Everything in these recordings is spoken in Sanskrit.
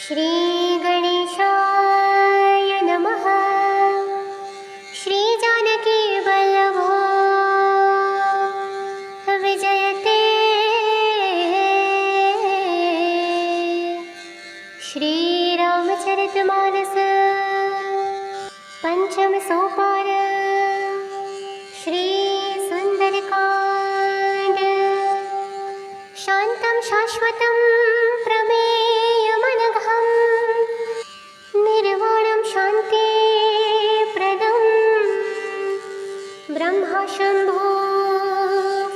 श्रीगणेशाय नमः। श्रीजानकीवल्लभो विजयते। श्रीरामचरितमानस पंचम सोपान श्रीसुन्दरकाण्ड। शान्तं शाश्वतं प्रमेयमनघं निर्वाणं शान्तिप्रदं ब्रह्मा शम्भो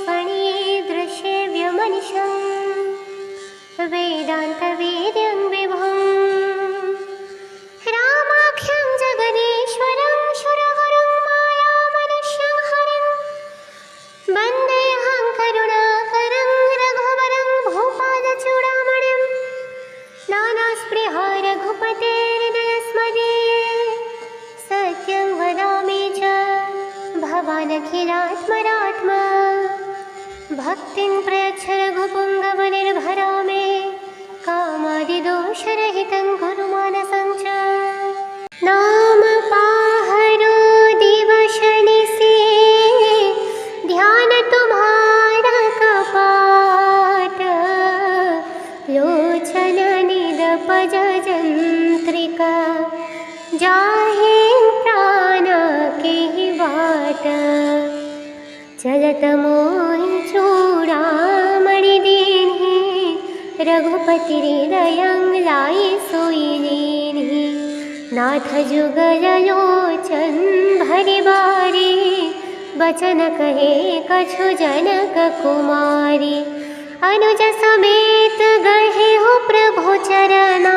फणीदृशेव्यमनिशं वेदान्तवेद्यं विभुं रामाख्यं जगदीश्वरं सुरगुरुं मायामनुष्यं हरिं वन्देऽहं करुणाकरं रघुवरं भूपालचूडामणिं नानास्पृहा रघुपतेर्दयस्मदीये सत्यं वदामि च भवानखिलात्मरात्मा भक्तिं प्रयच्छ रघुपुङ्गवनिर्भरा मे कामादिदोषरहितं कुरु मानसं च। नाम पाहरो दिवशनिसे ध्यान तुम्हारा कपाट लोचन निदपज जंत्रिका जाहे प्राण के बाट चलत मोहि चूड़ामणि दीन्हि रघुपति हृदयं लाइ सोई लीन्हि नाथ जुगल लोचन भरि बारी बचन कहे कछु जनक कुमारी अनुज समेत गहे हो प्रभु चरना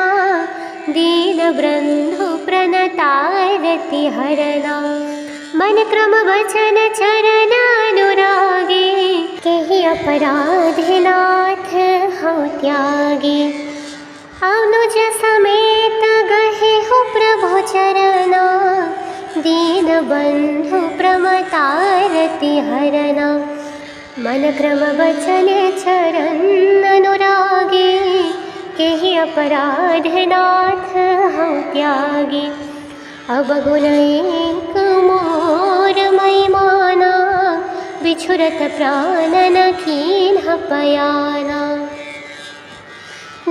दीन बंधु प्रणतारति हरना मन क्रम वचन चरण अनुरागी केहि अपराधि नाथ हौ त्यागी अनुज समेत गहे हो प्रभु चरना दीन बंधु प्रमतारति हरना मन क्रम वचन चरण अनुरागी केहि अपराध नाथ हौ त्यागी अवगुण एक मोर महिमाना बिछुरत प्राण न कीन्ह पयाना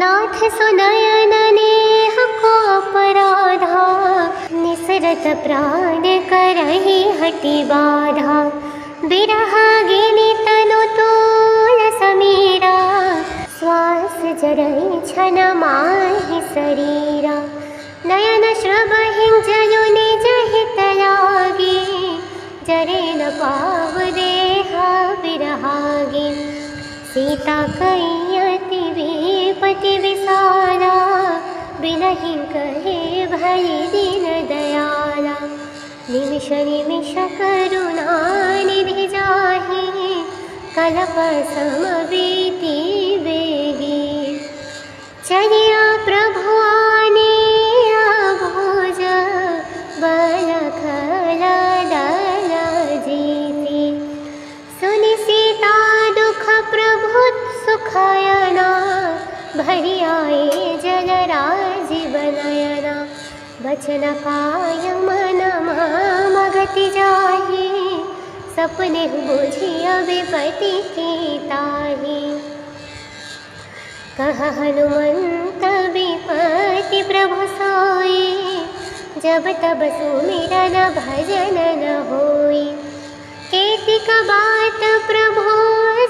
नाथ सुनयन नेह को अपराधा निसरत प्राण करहि हटि बाधा बिरहागिनि तनु तोल समीरा श्वास जरहि छन माहि शरीरा नयन श्रवहि जयु निज हित लागी जरे न पाव देहा बिरहागी सीता कैयति विपति विसारा बिलहि कहे भई दीन दयाला निमिष निमिष करुणा निधि जाहि कलप समवीति बेगी चलिया प्रभु आनिया भोज बल खल दल जीति सुनि सीता दुख प्रभु सुखयना भरि आए जल राजीवनयना वचन काय मन मगति जाहि सपने बुझिय विपति की ताहि कह हनुमंत विपति प्रभु सोई जब तब सुमिरन भजन न होई केतिक बात प्रभु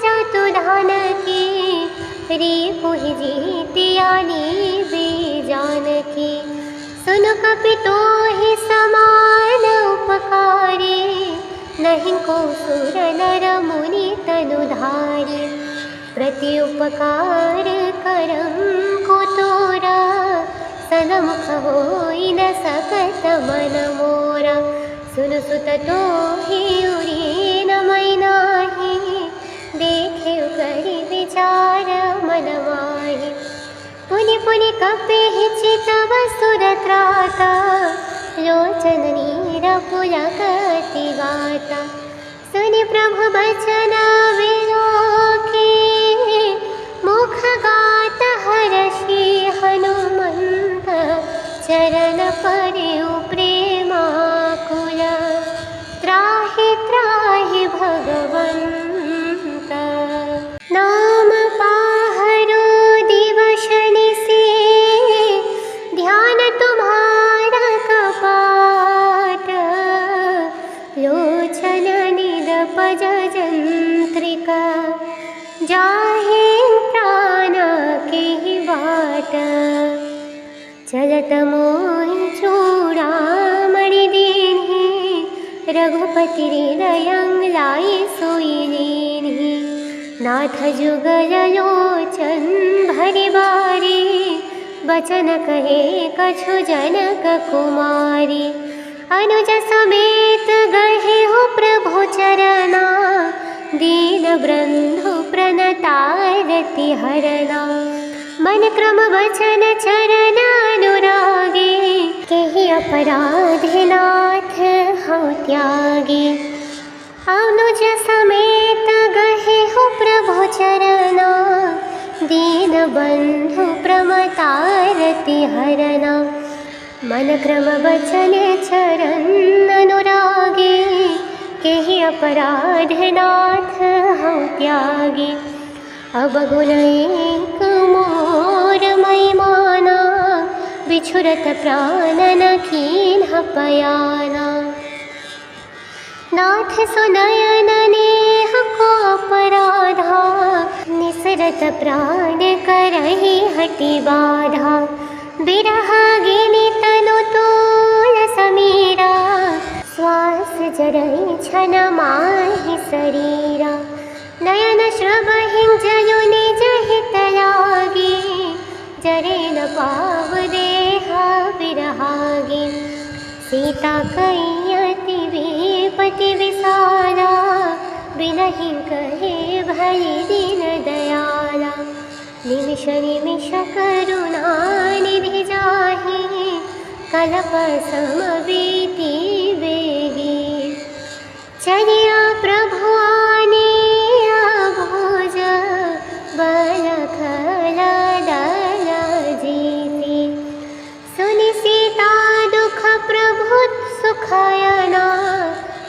जतु धान की रिपुहि जीतियानी बीजानकी सुनु कपितोहि समान उपकारी नहीं को सुर नर मुनि तनुधारी प्रति उपकार करम को तोरा सनमुख होई न सकत मन मोरा सुनु सुत तोहि उरी न मैनाहि देखे करि विचार मन माहि पुनि पुनि कपिहि चितव सुर त्राता लोचन नीर पुलकति गाता सुनि प्रभु बचन विलोकी मुख गात हर्षि हनुमंत भगवंत। नाम पाहरो दिवशनि से, ध्यान तुम्हारा कपाट। लोचन निद पज जंत्रिका, जाहे प्राण के बाट। चलत मोहि चूड़ामणि दीन्हि, रघुपति हृदयं लाई सोई लीन्हि। नाथ जुगल लोचन भरि बारी, बचन कहे कछु जनक कुमारी। अनुज समेत गहे हो प्रभु चरना, दीन बंधु प्रणतारति हरना। मन क्रम वचन चरण अनुरागे, केहि अपराधि नाथ हउँ त्यागे। अनुज समेत गहे हो प्रभु चरना, दीन बंधु प्रमतारति हरना। मन क्रम वचन चरण अनुरागे, केहि अपराध नाथ हउँ त्यागे। अब गुण एक मोर मई माना, बिछुरत प्राण न कीन्ह पयाना। नाथ सुनयन नेह को अपराधा, निसरत प्राण करहि हठि बाधा। बिरह गिनि तनु तोल समीरा, श्वास जरहि छन माहि शरीरा। नयन श्रवहि जलु निज हित लागे, जरे न पाव देह बिरहागे। सीता कई अति विपति विसारा, बिनहि कहे भई दीन दयाला। निमिष निमिष करुणा निधि जाहि, कलप सम बीति बेगी। चलिया प्रभु आनिया भोज, बल खल दल जीति। सुनि सीता दुख प्रभु सुखयना,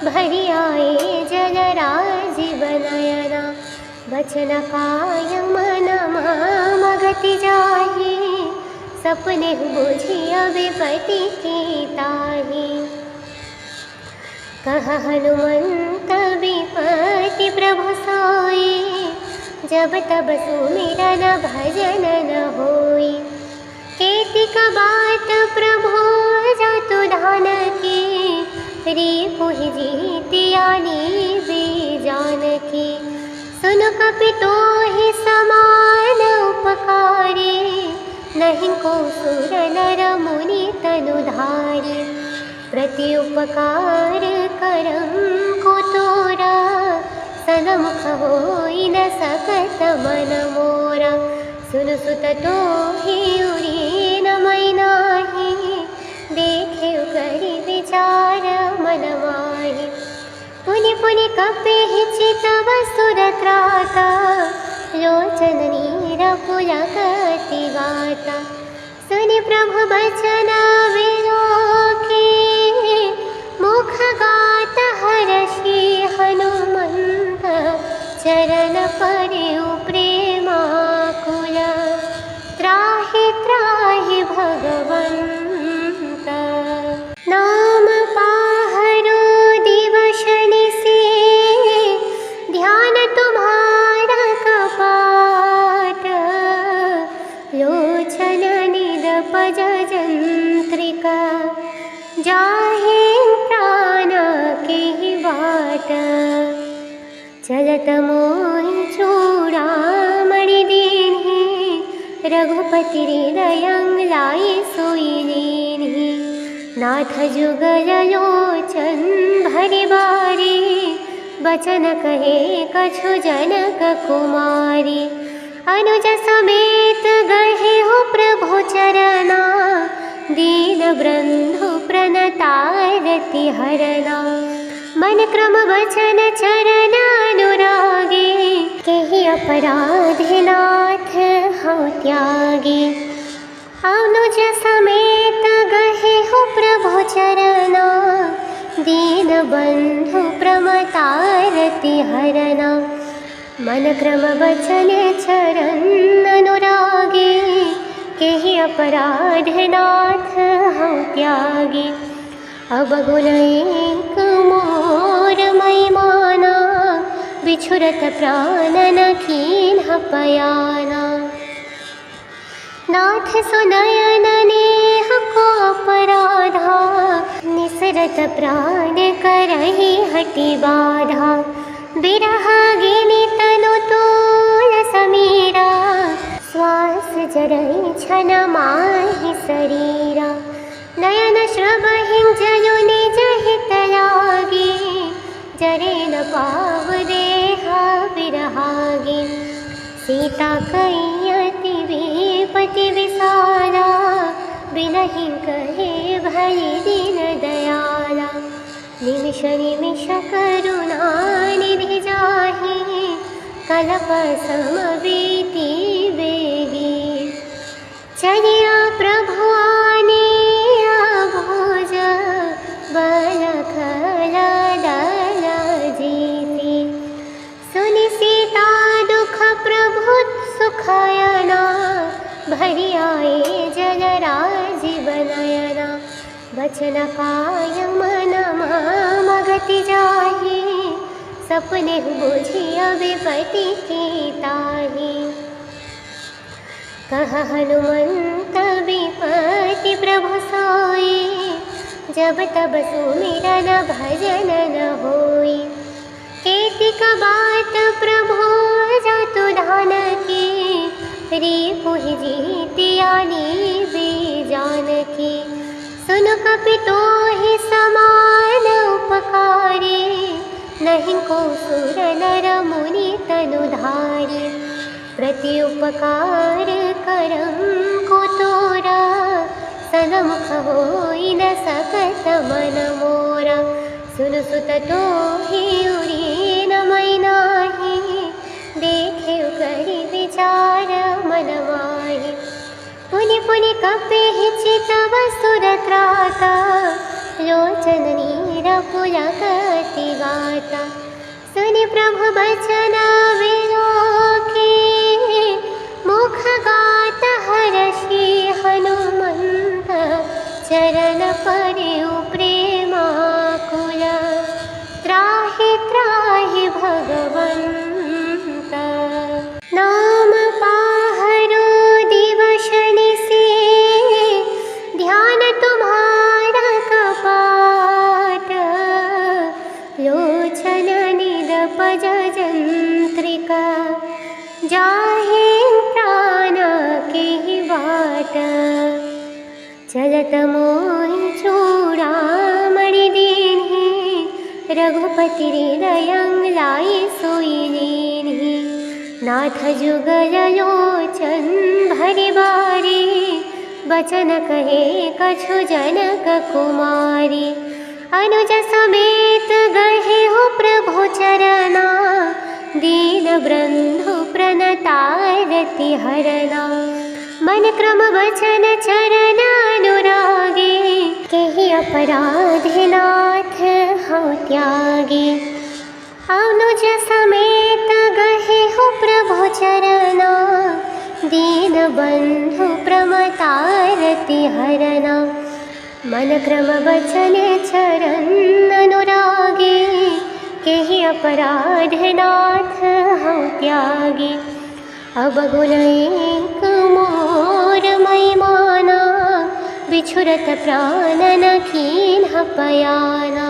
भरि आए जल राजीव नयना। बचन काय मन मगति जाहि, सपने बुझिया विपति की ताहि। कह हनुमंत विपति प्रभु सोई, जब तब सुमिरन भजन न होई। केतिक बात प्रभु जतु धान की, रिपुहि जीतियानी बे जानकी। सुनु कपि तोहि समान उपकारी, नहीं को सुर नर मुनि तनुधारी। प्रति उपकार करम को तोरा, सनमुख होई न सकत मन मोरा। सुनु सुत तोहि उरी न मै नाहि, देखे करि विचार मन माहि। पुनि पुनि कपिहि चितव सुर त्राता, लोचन नीर पुलकति गाता। सुनि प्रभु बचन विलोके, मुख गात हरषि हनुमंत। चरण पर्यु प्रेमाकुल, त्राहि त्राहि भगवंत। नाम पाहरो दिवशनि से, ध्यान तुम्हारा कपाट। लोचन निद पज जंत्रिका, जाहे प्राण के बाट। चलत मोहि चूड़ामणि दीन्हि, रघुपति हृदयं लाई सोई लीन्हि। नाथ जुगल लोचन भरि बारी, बचन कहे कछु जनक कुमारी। अनुज समेत गहे हो प्रभु चरना, दीन बंधु प्रणतारति हरना। मन क्रम वचन चरण अनुरागे, केहि अपराधि नाथ हउँ त्यागे। अनुज समेत गहे हो प्रभु चरना, दीन बंधु प्रमतारति रति हरना मन क्रम बचन चरण अनुरागी केहि अपराध नाथ हूँ त्यागी अब गुण एक मोर मई माना बिछुरत प्राण न कीन्ह पयाना नाथ सुनयन नेह को अपराधा निसरत प्राण करहि हटि बाधा बिरहागिनि तनु तूल समीरा श्वास जरहि छन माहि शरीरा नयन श्रवहि जयु निज हित लागी जरे न पाव देहा बिरहागी सीता कैयति विपति विसाला बिनहि कहे भई दीन दयाला निमिष निमिष करुणा निधि जाहि कलप सम बीति बेगी चलिया प्रभु आनिया भोज बल खल दल जीति सुनि सीता दुख प्रभु सुखयना भरि आए जल राजीवनयना वचन काय मन मगति जाहि सपने बुझिय विपति की ताहि कह हनुमंत विपति प्रभु सोई जब तब सुमिरन भजन न होई केतिक बात प्रभु जातु धान की रिपुहि जीतियानी बीजानकी सुनु कपितोहि समान उपकारी नहीं को सुर नर मुनि तनुधारी प्रति उपकार करम को तोरा सनमुख होई न सकत मन मोरा सुनु सुत तोहि उरी न मैनाहि देखे करि विचार मन माहि पुनि पुनि कपिहि चितव सुर त्राता लोचन नीर पुलकति गाता सुनि प्रभु बचन विलोकी मुख गात हर्षि हनुमंत चरण पर्यु प्रेमाकुल त्राहि त्राहि भगवंत नाम पाहरो दिवस निशि ध्यान तुम्हारा कपाट लोचन निरपज जंत्रिका जाहे प्राण केहि बाट चलत मोहि चूड़ामणि दीन्हि रघुपति हृदयं लाई सोई लीन्हि नाथ जुगल लोचन भरि बारी बचन कहे कछु जनक कुमारी अनुज समेत गहे हो प्रभु चरना दीन बंधु प्रणतारति हरना मन क्रम वचन चरण अनुरागी केहि अपराध नाथ हूँ त्यागी अनुज समेत गहे हो प्रभु चरना दीन बंधु प्रमतारति हरना मन क्रम वचन चरण अनुरागी केहि अपराध नाथ हूँ त्यागी अब गुण एक मोर मई माना बिछुरत प्राण न कीन्ह पयाना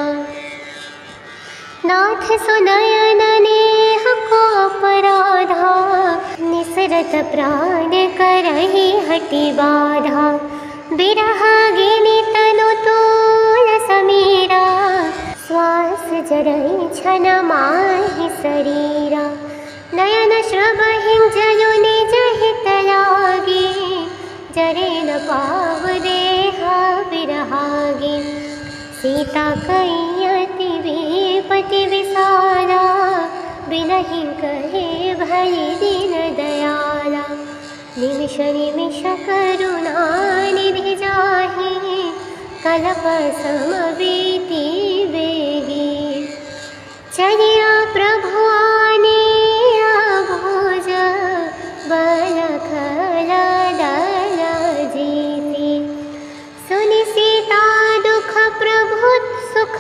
नाथ सुनयन नेह को अपराधा निसरत प्राण करहि हटि बाधा बिरहागिनि तनु तूल समीरा श्वास जरहि छन माहि शरीरा नयन श्रवहि जयु निज हित लागी जरे न पाव देहा बिरहागी सीता कैयति विपति विसाला बिनहि कहे भई दीन दयाला निमिष निमिष करुणा निधि जाहि कलप सम बीति बेगी चलिया प्रभु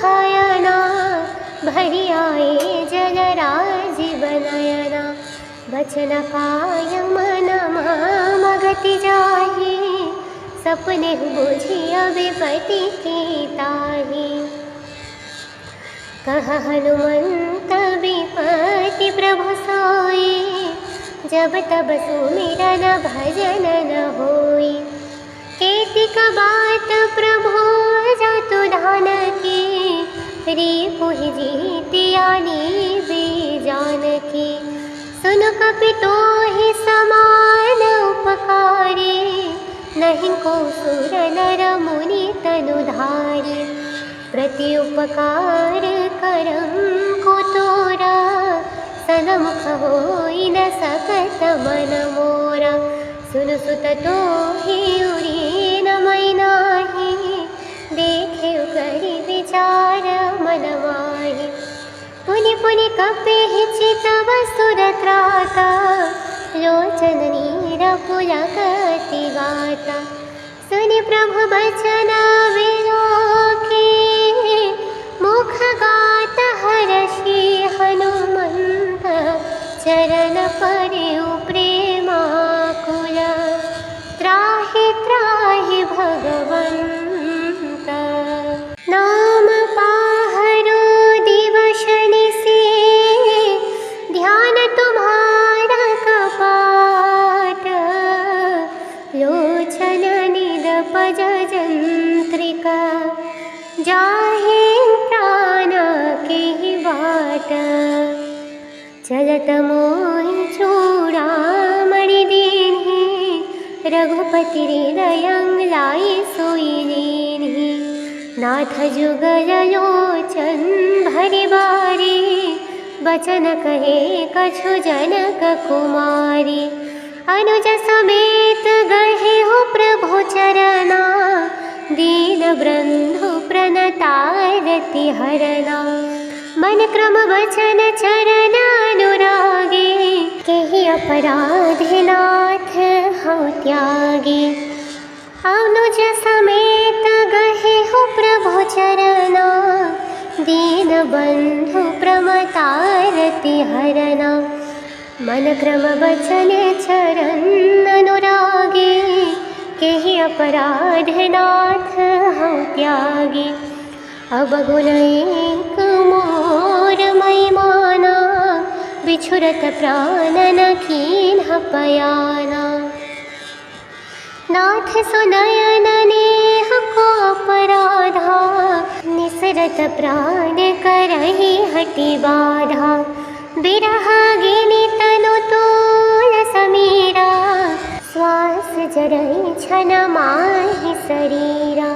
सुखायना भरी आए जलराजीव नयना वचन काय मन मगति जाहि सपने बुझिया विपति की ताहि कह हनुमंत विपति प्रभु सोई जब तब सुमिरन भजन न होई केतिक बात प्रभु जातु धान की रिपुहि जीतियानी बीजान की सुन कपितो ही समान उपकारी नहीं को सुर नर मुनि तनुधारी प्रति उपकार करम को तोरा सनमुख होई न सकत मन मोरा सुन सुत तो ही उरी न मैनाही देखे करी विचार मन माही पुनि पुनि कपे चितव सुर त्राता लोचन नीर पुलकति गाता सुनि प्रभु बचन विलोकी मुख गात हर्षि हनुमंत चरण पर्यु प्रेमाकुल त्राहि त्राहि भगवंत नाम पाहरो दिवस निशि ध्यान तुम्हारा कपाट लोचन निदपज जंत्रिका जाहे प्राण के बाट चलत मोहि चूड़ामणि दीन्हि रघुपति हृदयं लाई सोई लीन्हि नाथ जुगल लोचन भरि बारी बचन कहे कछु जनक कुमारी अनुज समेत गहे हो प्रभु चरना दीन बंधु प्रणतारति हरना मन क्रम वचन चरण अनुरागे केहि अपराधि नाथ हौ त्यागे अनुज समेत गहे हो प्रभु चरना दीन बंधु प्रमतारति हरना मन क्रम वचन चरण अनुरागे केहि अपराध नाथ हौ त्यागे अवगुण एक मोर महिमाना बिछुरत प्राण न कीन्ह पयाना नाथ सुनयन नेह को अपराधा निसरत प्राण करहि हटि बाधा बिरहागिनि तनु तोल समीरा श्वास जरहि छन माहि शरीरा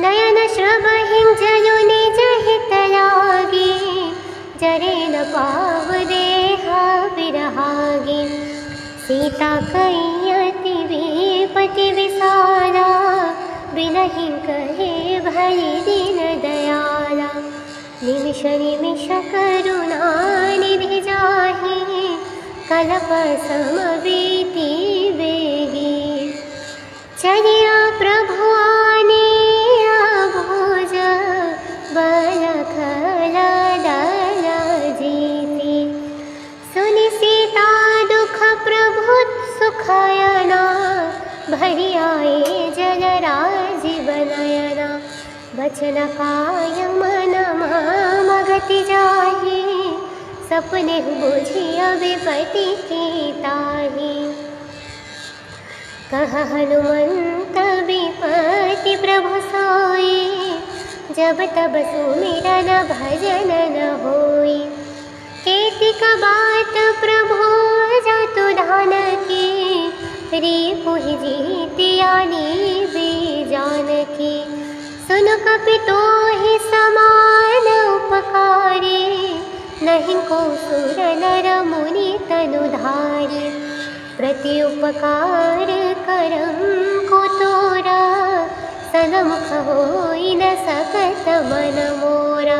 नयन श्रवहिं जयु निज हित लागे जरे न पाव देहा बिरहागे सीता कैयति विपति विसारा बिनहि कहे भरि दीन दयाला निमिष निमिष करुणा निधि जाहि कलप सम बीति बेगी चलिया प्रभु आनिया भोज बल खल दल जीति सुनि सीता दुख प्रभु सुखयना भरि आए जलराजीव नयना वचन काय मन मगति जाहि सपने बुझिया विपति की ताहि कह हनुमंत विपति प्रभु सोई जब तब सुमिरन भजन न होई केतिक बात प्रभु जातु धान की रिपुहि जीतियानी बीजान की सुन कपितो ही समान उपकारी नहीं को सुर नर मुनि तनुधारी प्रति उपकार करम को तोरा सनमुख होई न सकत मन मोरा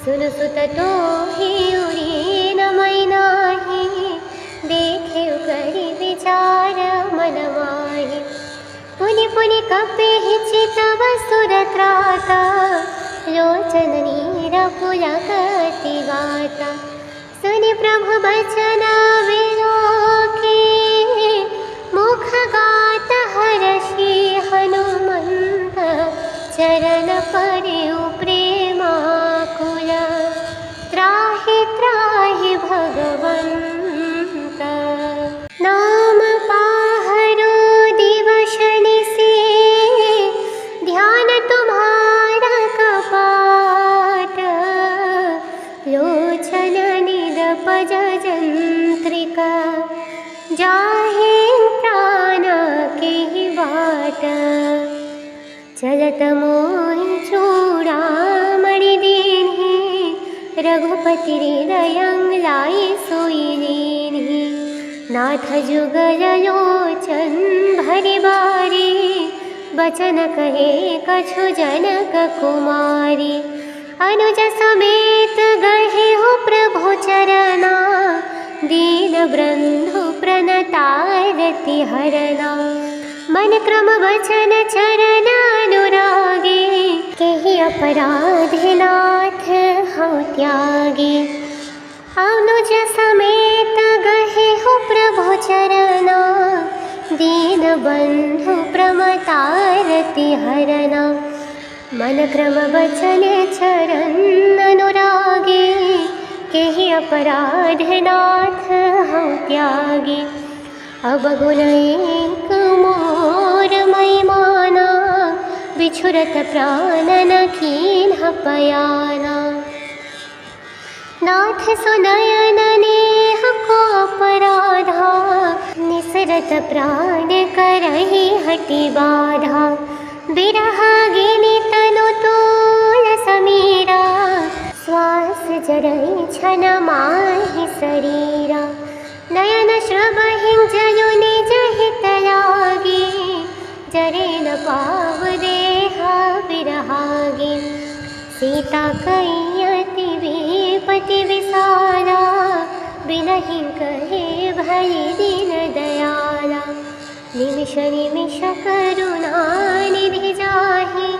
सुन सुत तो ही उरी न मैनाही देखे करी विचार मन माही पुनि पुनि कपे चितव सुर त्राता लोचन नीर पुलकति गाता। सुनि प्रभु बचन विलोके मुख गात हर्षि हनुमंत। चरण पर्यु प्रेमाकुल त्राहि त्राहि भगवंत। नाम पाहरो दिवशनि से ध्यान तुम्हारा कपाट। लोचन निरपज जंत्रिका जाहे प्राण के बाट। चलत मोहि चूड़ामणि दीन्हि रघुपति हृदयं लाई सोई लीन्हि। नाथ जुगल लोचन भरि बारी बचन कहे कछु जनक कुमारी। अनुज समेत गहे हो प्रभु चरना दीन बंधु प्रणतारति हरना। मन क्रम वचन चरण अनुरागे केहि अपराधि नाथ हऊँ त्यागी। अनुज समेत गहे हो प्रभु चरना दीन बंधु प्रमतारति हरना। मन क्रम वचन चरण अनुरागे केहि अपराध नाथ हऊँ त्यागी। अब गुण एक मोर मई माना बिछुरत प्राण न कीन्ह पयाना। नाथ सुनयन नेह को अपराधा निसरत प्राण करहि हटि बाधा। बिरह गिनि तनु तोल समीरा श्वास जरहि छन माहि शरीरा। नयन श्रवहिं जयु निज हित लागे जरे न पाव देह बिरहागे। सीता कैयति विपति विसारा बिलहि कहे भई दीन दयाला। निमिष निमिष करुणा निधि जाहि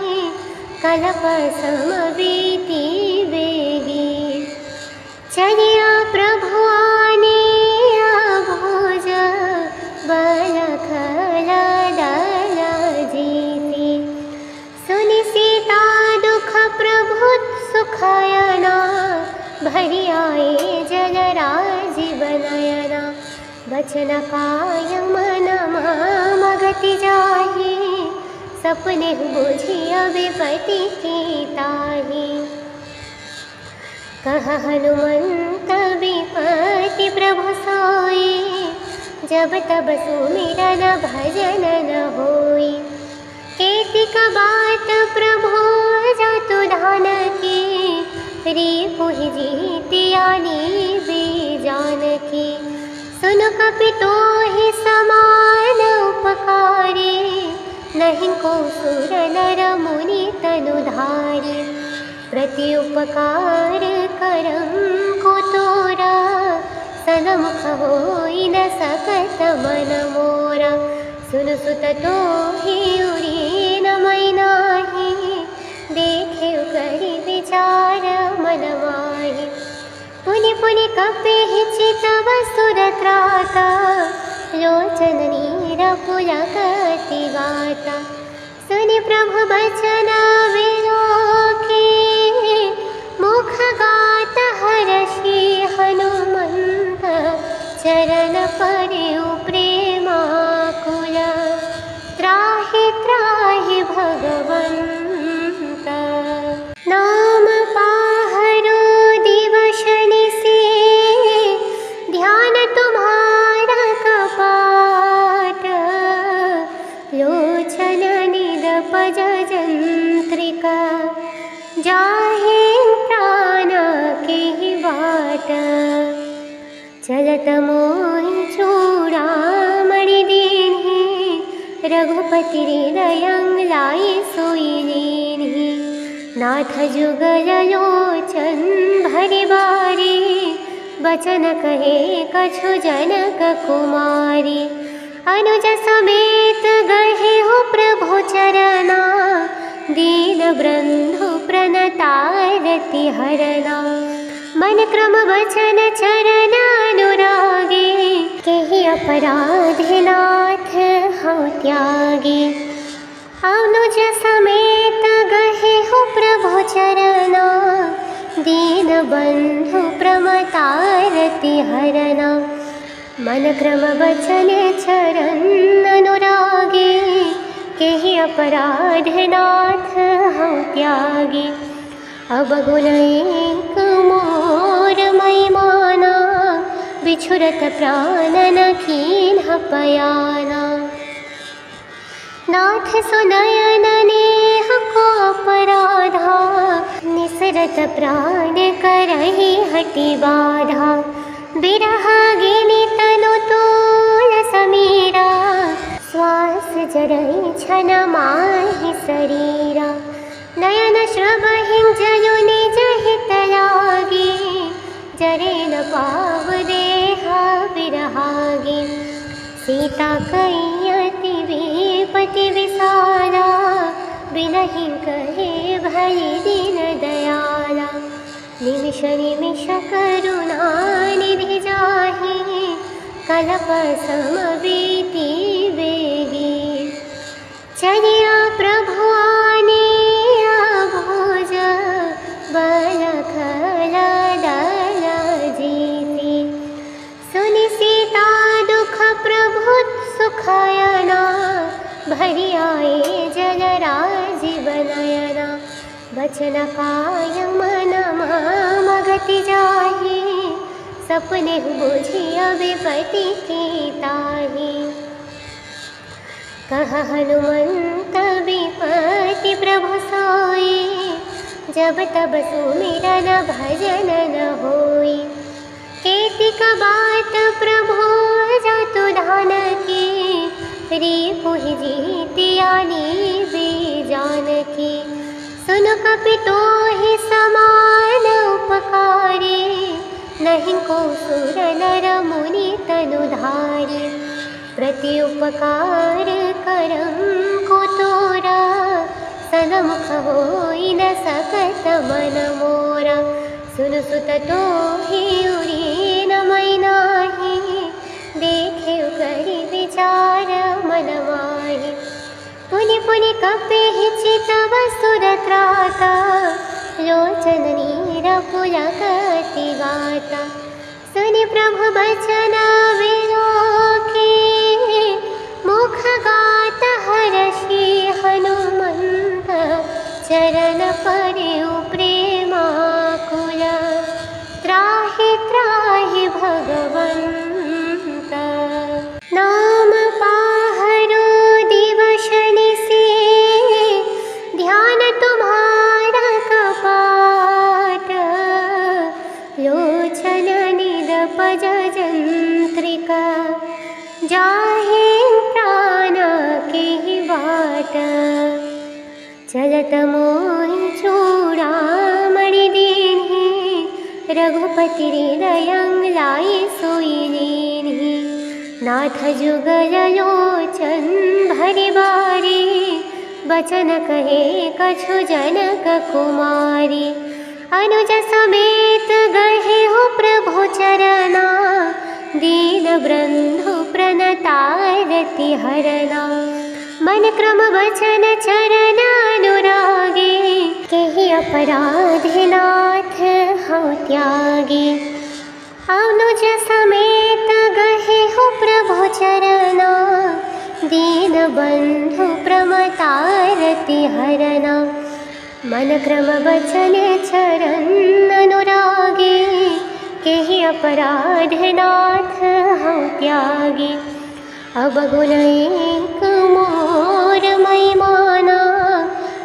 कलप सम बीति बेगी। चलिया प्रभु आनिया भोज बल खल दल जीति। सुनि सीता दुख प्रभु सुखयना भरि आए जल राजीव नयना। बचन काय मन मगति जाहि सपने बुझिया विपति की ताहि। कह हनुमंत विपति प्रभु सोई जब तब सुमिरन भजन न होई। केतिक बात प्रभु जातु धान की रिपुहि जीतिया नीवि जानकी। सुनु कपितोहि समान उपकारी नहीं को सुर नर मुनि तनुधारी। प्रति उपकार करम को तोरा सनमुख होई न सकत मन मोरा। सुनु सुत तोहि उरी न मै नाहि देखे करि विचार मन माहि। पुनि पुनि कपिहि चितव सुर त्राता लोचन नीर पुलकति गाता। सुनि प्रभु बचन विलोके मुख गात हर्षि हनुमंत। चरण पर्यु प्रेमाकुल त्राहि त्राहि भगवंत। नाम पाहरो दिवशनि से ध्यान तुम्हारा कपाट। लोचन निरपज जंत्रिका जाहे प्राण के बाट। चलत मोहि चूड़ामणि दीन्हि रघुपति हृदयं लाई सोई लीन्हि। नाथ जुगल लोचन भरि बारी बचन कहे कछु जनक कुमारी। अनुज समेत गहे हो प्रभु चरना दीन बंधु प्रणतारति हरना मन क्रम वचन चरण अनुरागे केहि अपराधे नाथ हूँ त्यागे अनुज समेत गहे हो प्रभु चरना दीन बंधु प्रमतारति हरना मन क्रम वचन चरण अनुरागे केहि अपराध नाथ हूँ त्यागे अब गुण एक मोर महिमाना बिछुरत प्राण न कीन्ह पयाना नाथ सुनयन नेह को अपराधा निसरत प्राण करहि हटि बाधा बिरहागिनी तनु तोल समीरा श्वास जरई छन माहि शरीरा नयन श्रवहि जयु निज हित लागे जरे न पाव देहा बिरहागे सीता कैयति विपति विसारा बिनहि कहे भई दीन दयाला निमिष निमिष करुणा निधि जाहि कलप सम बीति बेगी चलिया प्रभु आनिया भोज बल खल दल जीति सुनि सीता दुख प्रभु सुखयना भरि आए जल राजीव नयना बचन काय मन मगति जाहि सपने बुझिया विपति की ताहि कह हनुमंत विपति प्रभु सोई जब तब सुमिरन भजन न होई केतिक बात प्रभु जातु धान की रिपुहि जीतियानी बीजानकी सुन कपितो ही समान उपकारी नहीं को सुर नर मुनि तनुधारी प्रति उपकार करम को तोरा सनमुख होई न सकत मन मोरा सुन सुत तो ही उरी न मैनाही देखे करि विचार मन माही पुनि पुनि कपि चित वसुर त्राता लोचन नीर पुलकति गाता सुनि प्रभु बचन विलोके मुख गात हर्षि हनुमंत चरण पर्यु प्रेमाकुल त्राहि त्राहि भगवंत नाम पाहरो दिवस निशि ध्यान तुम्हारा कपाट लोचन निदपज जंत्रिका जाहे प्राण केहि बाट चलत मोहि चूड़ामणि दीन्हि रघुपति हृदयं लाई सोई लीन्हि नाथ जुगल लोचन भरि बारी बचन कहे कछु जनक कुमारी अनुज समेत गहे हो प्रभु चरना दीन बंधु प्रणतारति हरना मन क्रम वचन चरण अनुरागे केहि अपराधे नाथ हूँ त्यागे अनुज समेत गहे हो प्रभु चरना दीन बंधु प्रमतारति हरना मन क्रम वचन चरण अनुरागे केहि अपराधे नाथ हूँ त्यागे अब गुण एक मोर महिमाना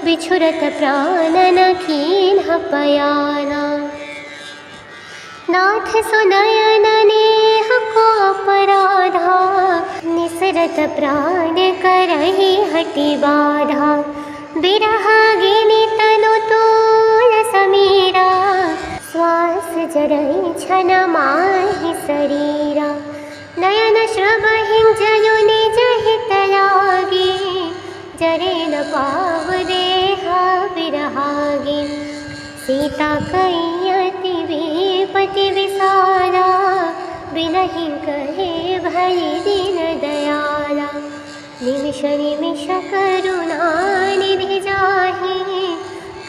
बिछुरत प्राण न कीन्ह पयाना नाथ सुनयन नेह को अपराधा निसरत प्राण करहि हटि बाधा बिरहागिनी तनु तोल समीरा श्वास जरई छन माहि शरीरा नयन श्रवहि जयु निज हित लागे जरे न पाव देहा बिरहागे सीता कैयति विपति विसारा, बिलहि कहे भई दीन दयाला। निमिष निमिष करुणा निधि जाहि,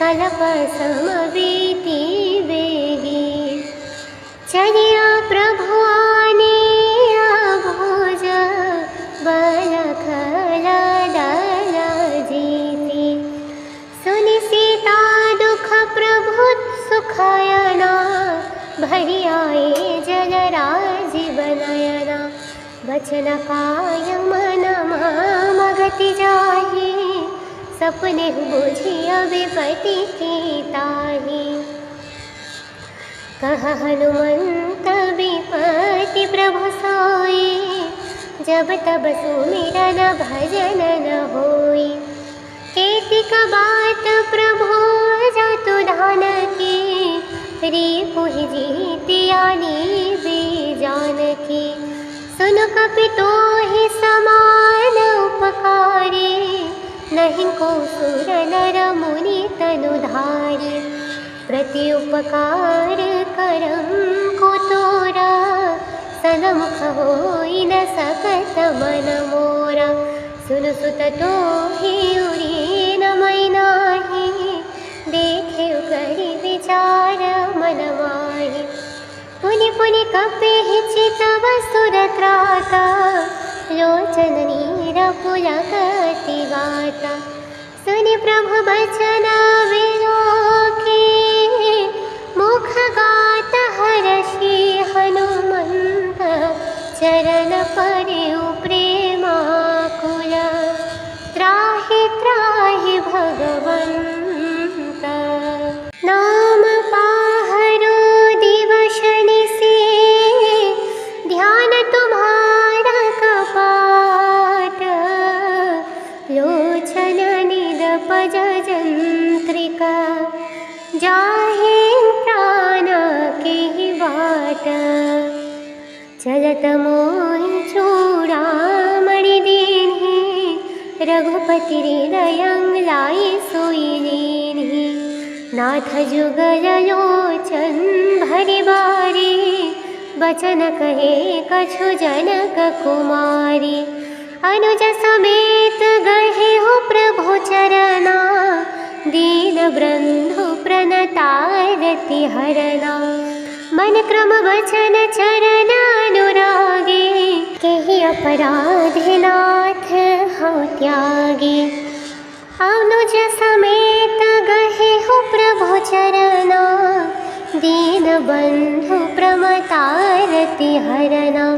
कल्प सम बीति बेगी। चलिया प्रभु आनिया भोज, बल खल दल जीति। सुनि सीता दुख प्रभु सुखयना, भरी आए जल राजीव नयना। वचन काय मन मगति जाहि, सपने बुझिया विपति की ताहि। कह हनुमंत विपति प्रभु सोई, जब तब सुमिरन भजन न होई। केतिक बात प्रभु जातु धान की, रिपुहि जीतियानी बीजानकी। सुनु कपितोहि समान उपकारी, नहीं को सुर नर मुनि तनुधारी। प्रति उपकार करम को तोरा, सनमुख होई न सकत मन मोरा। सुनु सुत तोहि उरी न मैनाहि, देखे करि विचार मन माहि। पुनि पुनि कपिहि चितव सुर त्राता, लोचन नीर पुलकति गाता। सुनि प्रभु बचन विलोकी, मुख गात हर्षि हनुमंत। चरण परिउ प्रेमाकुल, त्राहि त्राहि भगवंत। नाम पाहरो दिवस निशि, ध्यान तुम्हारा कपाट। लोचन निदपज जंत्रिका, जाहे प्राण के बाट। चलत मोहि चूड़ामणि दीन्हि, रघुपति हृदयं लाई सोई लीन्हि। नाथ जुगल लोचन भरि बारी, बचन कहे कछु जनक कुमारी। अनुज समेत गहे हो प्रभु चरना, दीन बंधु प्रणतारति हरना। मन क्रम वचन चरण अनुरागे, केहि अपराध नाथ हौं त्यागे। अनुज समेत गहे हो प्रभु चरना, दीन बंधु प्रमतारति हरना।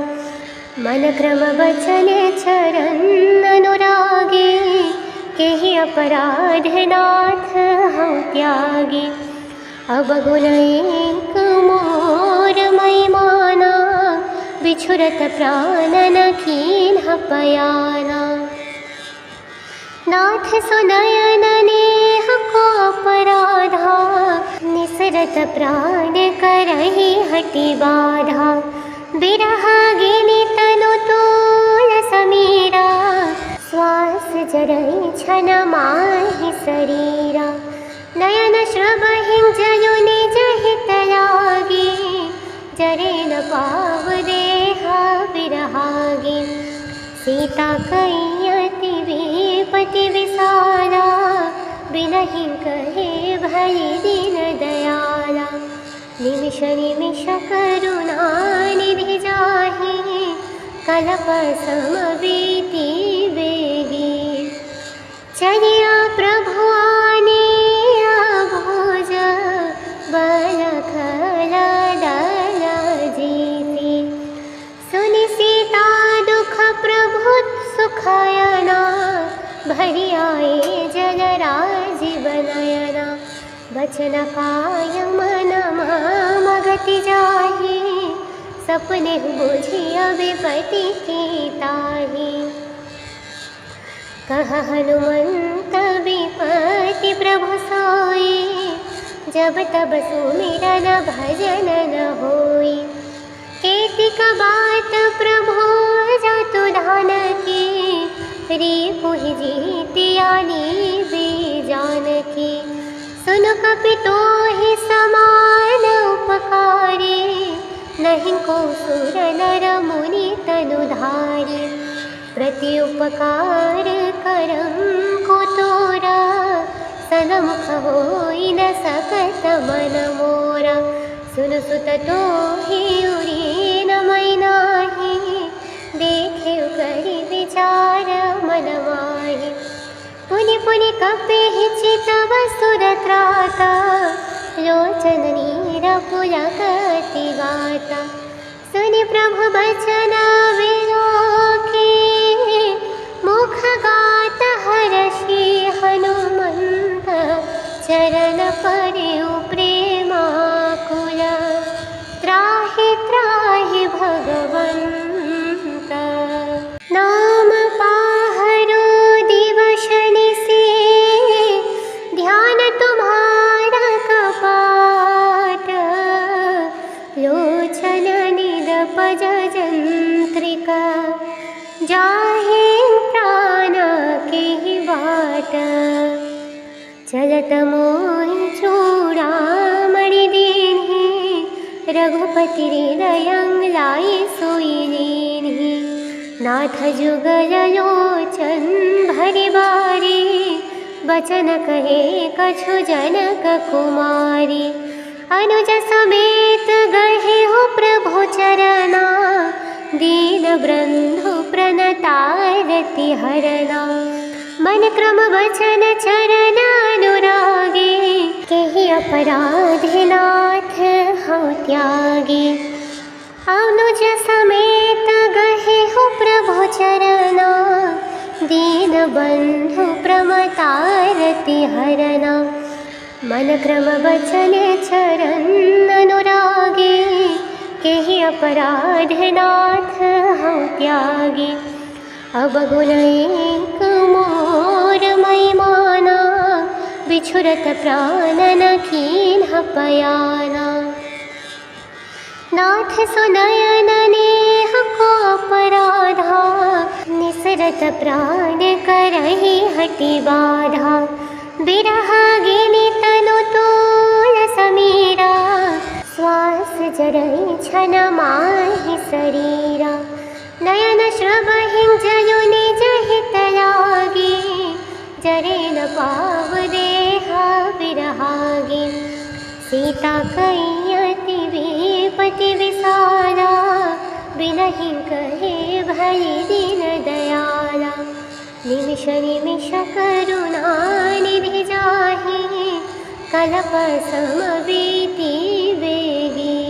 मन क्रम वचन चरण अनुरागे, केहि अपराध नाथ हौं त्यागे। अब गुण एक मोर मई माना, बिछुरत प्राण न कीन्ह पयाना। नाथ सुनयन नेह को अपराधा, निसरत प्राण करहि हटि बाधा। बिरहागिनि तनु तोल समीरा, श्वास जरहि छन माहि शरीरा। नयन श्रवहि जयु निज हित लागे, जरे न पाव देहा बिरहागे। सीता कैयति विपति विसारा, बिलहि कहे भई दीन दयाला। निमिष निमिष करुणा निधि जाहि, कल्प सम बीति बेगी। चलिया प्रभु आनिया भोज, बल खल दल जीति। सुनि सीता दुख प्रभु सुखयना, भरी आए जल राजीव नयना। वचन काय मन मगति जाहि, सपने बुझिया विपति की ताहि। कह हनुमंत विपति प्रभु सोई, जब तब सुमिरन भजन न होई। केतिक बात प्रभु जातु धान की, रिपुहि जीतियानी बीजानकी। सुन कपितो ही समान उपकारी, नहीं को सुर नर मुनि तनुधारी। प्रति उपकार करम को तोरा, सनमुख होई न सकत मन मोरा। सुन सुत तो ही उरी न मैनाही, देखे करि विचार मन माही। पुनि पुनि कपि चितव सुर त्राता, लोचन नीर पुलक अति गाता। सुनि प्रभु बचन विलोकी, मुख गात हर्षि हनुमंत। चरण पर्यु प्रेमाकुल, त्राहि त्राहि भगवंत। नाम पाहरो दिवस निशि, ध्यान तुम्हारा कपाट। लोचन निदपज जंत्रिका, जाहे प्राण के बाट। चलत मोहि चूड़ामणि दीन्हि, रघुपति हृदयं लाइ सोई लीन्हि। नाथ जुगल लोचन भरि बारी, बचन कहे कछु जनक कुमारी। अनुज समेत गहे हो प्रभु चरना, दीन बंधु प्रणतारति हरना। मन क्रम वचन चरण अनुरागी, केहि अपराधि नाथ हौं त्यागी। अनुज समेत गहे हो प्रभु चरना, दीन बंधु प्रमतारति हरना। मन क्रम वचन चरण अनुरागी, केहि अपराधि नाथ हौं त्यागी। अब गुण एक मोर मई माना, बिछुरत प्राण न कीन्ह पयाना। नाथ सुनयन नेह को अपराधा, निसरत प्राण करहि हठि बाधा। बिरह गिनि तनु तोल समीरा, श्वास जरहि छन माहि शरीरा। नयन श्रवहि जयु निज हित लागी, जरे न पाव देह बिरहागी। सीता कई अति विपति विसारा, बिलहि कहे भई दीन दयाला। निमिष निमिष करुणा निधि जाहि, कलप सम बीति बेगी।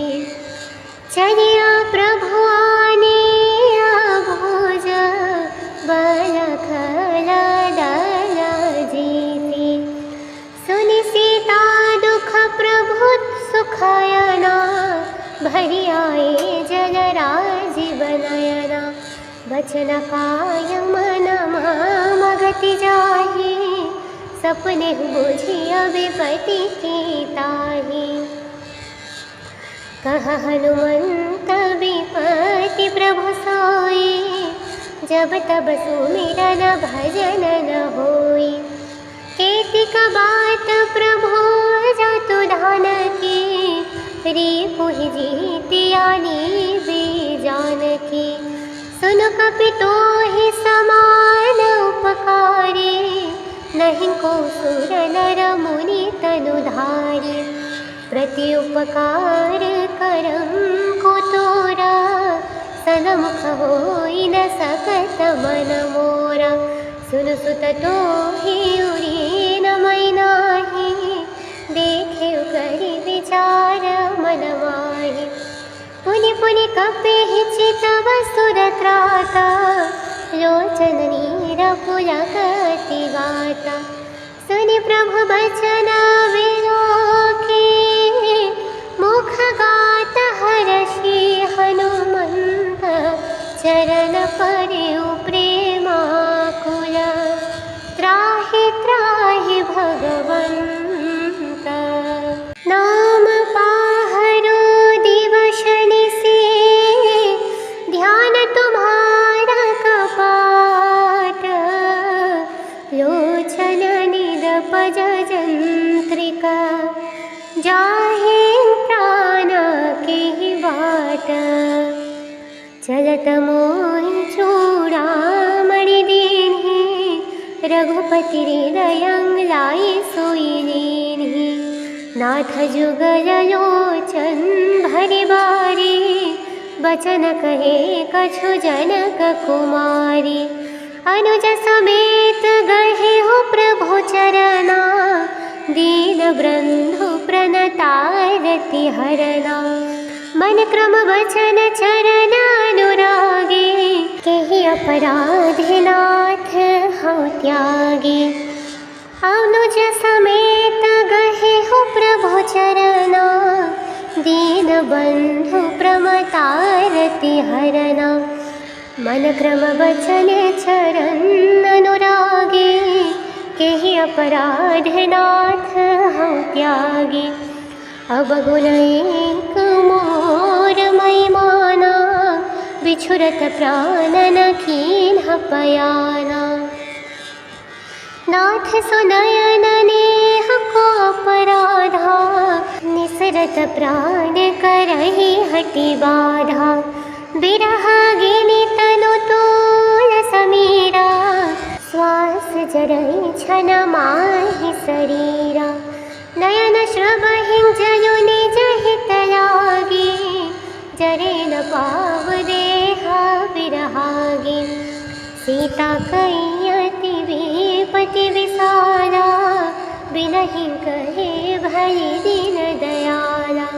चलिया प्रभु आनिया भोज, बल खल दल जीति। सुनि सीता दुख प्रभु सुखयना, भरि आए जल राजीव नयना। बचन काय मन मगति जाहि, सपने बुझिया विपति की ताहि। कह हनुमंत विपति प्रभु सोई, जब तब सुमिरन भजन न होई। केतिक बात प्रभु जातु धान की, रिपुहि जीतियानि बीजानकी। सुन कपितो ही समान उपकारी, नहीं को सुर नर मुनि तनुधारी। प्रति उपकार करम को तोरा, सनमुख होई न सकत मन मोरा। सुन सुत तो ही उरी न मैनाही, देखे करि विचार मन माही। पुनि पुनि कपि चितव सुर त्राता, लोचन नीर पुलक अति गाता। सुनि प्रभु बचन विलोकी, मुख गात हर्षि हनुमंत। चरण पर्यु प्रेमाकुल, त्राहि त्राहि भगवंत। नाम पाहरो दिवस निशि, ध्यान तुम्हारा कपाट। लोचन निदपज जंत्रिका, जंत्रिका जाहे प्राण के बाट चलत मोहि चूड़ामणि दीन्हि रघुपति हृदयं लाई सोई लीन्हि नाथ जुगल लोचन भरि बारी बचन कहे कछु जनक कुमारी अनुज समेत गहे हो प्रभु चरना दीन बंधु प्रणतारति हरना मन क्रम वचन चरण अनुरागे केहि अपराधि नाथ हौ त्यागे अनुज समेत गहे हो प्रभु चरना दीन बंधु प्रमतारति हरना मन क्रम वचन चरण अनुरागे केहि अपराध नाथ हौ त्यागे अब गुण एक मोर महिमाना बिछुरत प्राण न कीन्ह पयाना नाथ सुनयन नेह को अपराधा निसरत प्राण करहि हटि बाधा बिरहागिनि तनु तोल समीरा श्वास जरहि छन माहि शरीरा नयन श्रवहि जयु निज हित लागे जरे न पाव देहा बिरहागे सीता कैयति विपति विसारा बिनहि कहे भरि दीन दयाला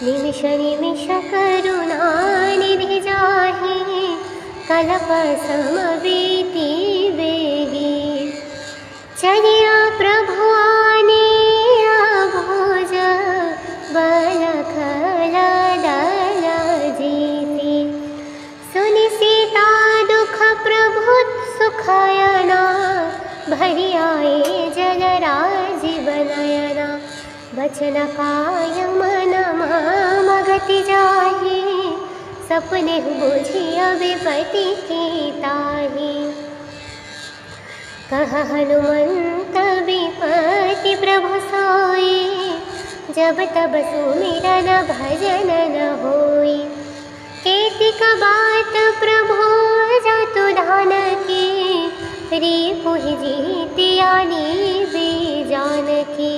निमिष निमिष करुणा निधि जाहि कलप सम बीति बेगी चलिया प्रभु आनिया भोज बल खल दल जीति सुनि सीता दुख प्रभु सुखयना भरि आए जल राजीव नयना वचन काय मन मगति जाहि सपने बुझिया विपति की ताहि कह हनुमंत विपति प्रभु सोई जब तब सुमिरन भजन न होई केतिक बात प्रभु जतु धान की रिपुहि जीतियानी बीजानकी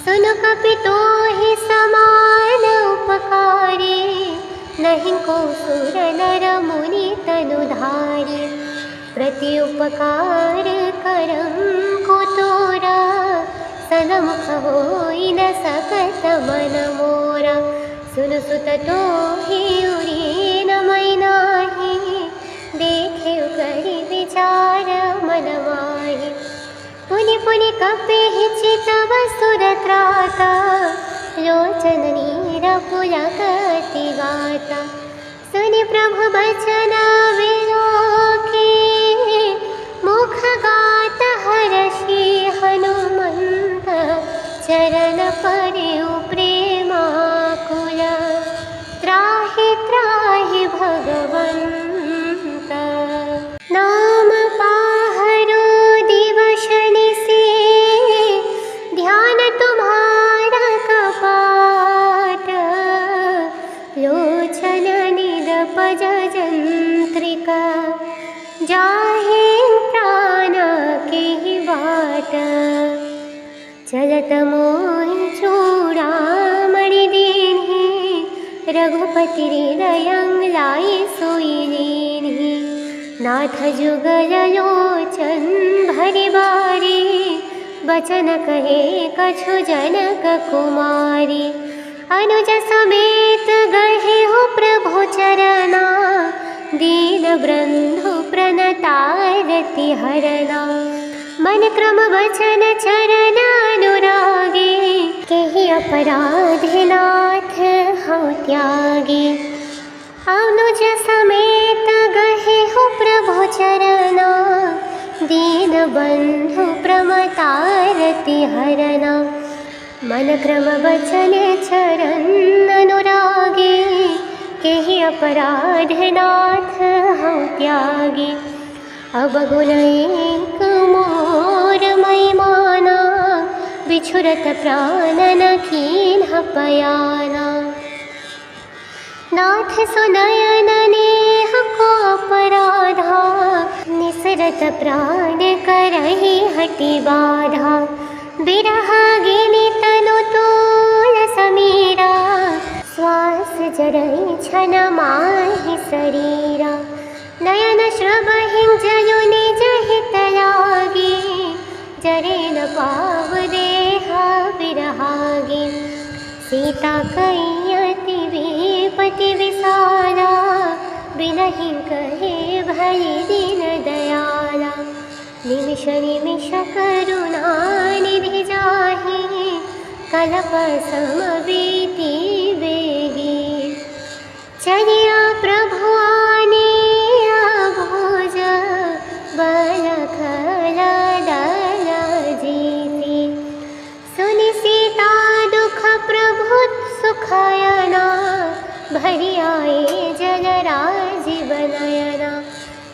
सुन कपि तोहि समान उपकारी नहीं को सुर नर मुनि तनुधारी प्रति उपकार करम को तोरा सनमुख होई न सकत मन मोरा सुन सुत तोहि उरी न मैनाहि देखे करि विचार मन माहि पुनि पुनि कपिहि चितव सुर त्राता लोचन नीर पुलकति गाता सुनि प्रभु बचन विलोके मुख गात हर्षि हनुमंत चरण पर्यु प्रेमाकुल त्राहि त्राहि भगवंत नाम पाहरो दिवस निशि ध्यान तुम्हारा कपाट लोचन निदपज जंत्रिका जाहे प्राण के बाट चलत मोहि चूड़ामणि दीन्हि रघुपति हृदयं लाई सोई लीन्हि नाथ जुगल लोचन भरि बारी बचन कहे कछु जनक कुमारी अनुज समेत गहे हो प्रभु चरना दीन बंधु प्रणतारति हरना मन क्रम वचन चरण अनुरागे केहि अपराधि नाथ हौ त्यागे अनुज समेत गहे हो प्रभु चरना दीन बंधु प्रमतारति हरना मन क्रम वचन चरण अनुरागे केहि अपराध नाथ हौ त्यागे अब गुण एक मोर महिमाना बिछुरत प्राणन कीन्ह पयाना। नाथ सुनयन नेह को अपराधा, निसरत प्राण करहि हटि बाधा। बिरहागिनि तनु तूल समीरा, श्वास जरहि छन माहि शरीरा। नयन श्रवहि जयु निज हित लागे, जरे न पाव देहा बिरहागे। सीता कई अति विपति विसारा, बिलहि कहे भली दीन दयाला। निमिष निमिष करुणा निधि जाहि, कलप सम बीति बेगी। चलिया प्रभु आनिया भोज, बल खल दल जीति। सुनि सीता दुख प्रभु सुखयना, भरि आए जल राजीव नयना।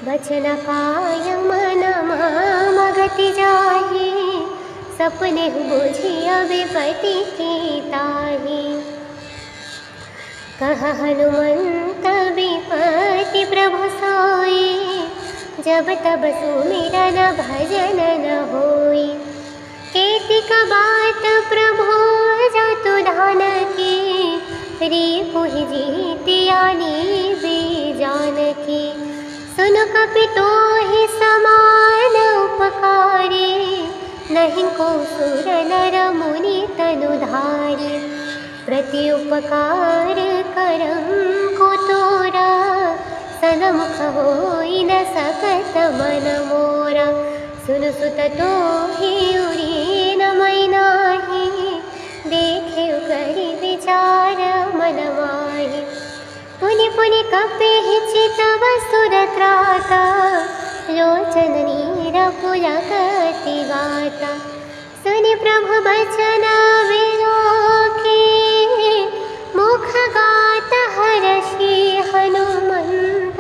बचन काय मन मगति जाहि, सपने बुझिय विपति की ताहि। कह हनुमंत विपति प्रभु सोई, जब तब सुमिरन भजन न होई। केतिक बात प्रभु जतु धान की, रिपुहि जीतियानी बीजानकी। सुनु कपि तोहि समान उपकारी, नहीं को सुर नर मुनि तनुधारी। प्रति उपकार करम को तोरा, सनमुख होई न सकत मन मोरा। सुनु सुत तोहि उरी न मैनाहि, देखे करि विचार मन माहि। पुनि पुनि कपिहि चितव सुर त्राता, लोचन नीर पुलकति गाता। सुनि प्रभु बचन विलोकी, मुख गात हरषि हनुमंत।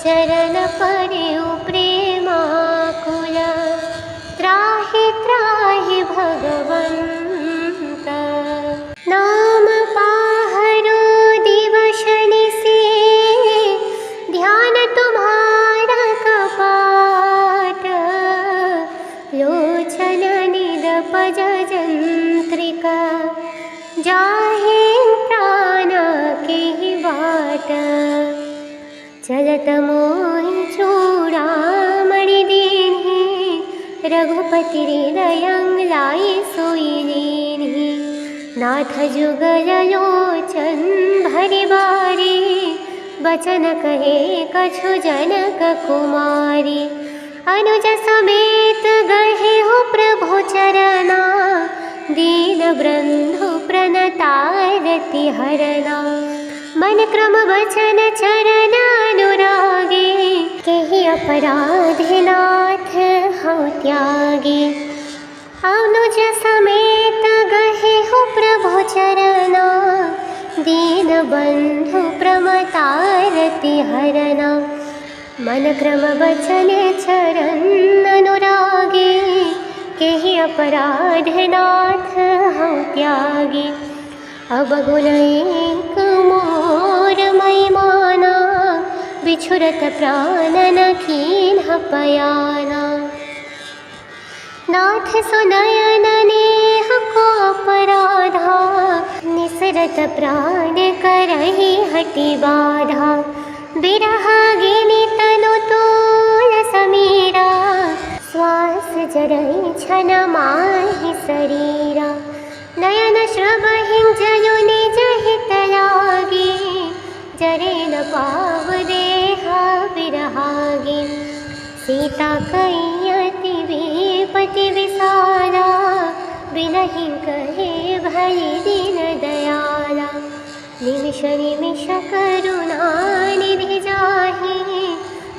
चरण परेउ प्रेमाकुल, त्राहि त्राहि भगवंत। नाम पाहरो दिवस निशि, ध्यान तुम्हारा कपाट। लोचन निदपज जंत्रिका, जाहे प्राण केहि बाट। चलत मोहि चूड़ामणि दीन्हि, रघुपति हृदयं लाई सोई लीन्हि। नाथ जुगल लोचन भरि बारी, बचन कहे कछु जनक कुमारी। अनुज समेत गहे हो प्रभु चरना, दीन बंधु प्रणतारति हरना। मन क्रम वचन चरण अनुरागे, केहि अपराधि नाथ हउँ त्यागे। अनुज समेत गहे हो प्रभु चरना, दीन बंधु प्रमतारति हरना। मन क्रम वचन चरण अनुरागे, केहि अपराध नाथ हउँ त्यागे। अब गुण एक मोर मई माना, बिछुरत प्राणन कीन्ह पयाना। नाथ सुनयन नेह को अपराधा, निसरत प्राण करहि हटि बाधा। बिरहागिनि तनु तूल समीरा, श्वास जरहि छन माहि शरीरा। नयन श्रवहि जयु निज हित लागे, जरे न पाव देहा बिरहागे। सीता कई अति विपति विसारा, बिलहि कहे भली दीन दयाला। निमिष निमिष करुणा निधि जाहि,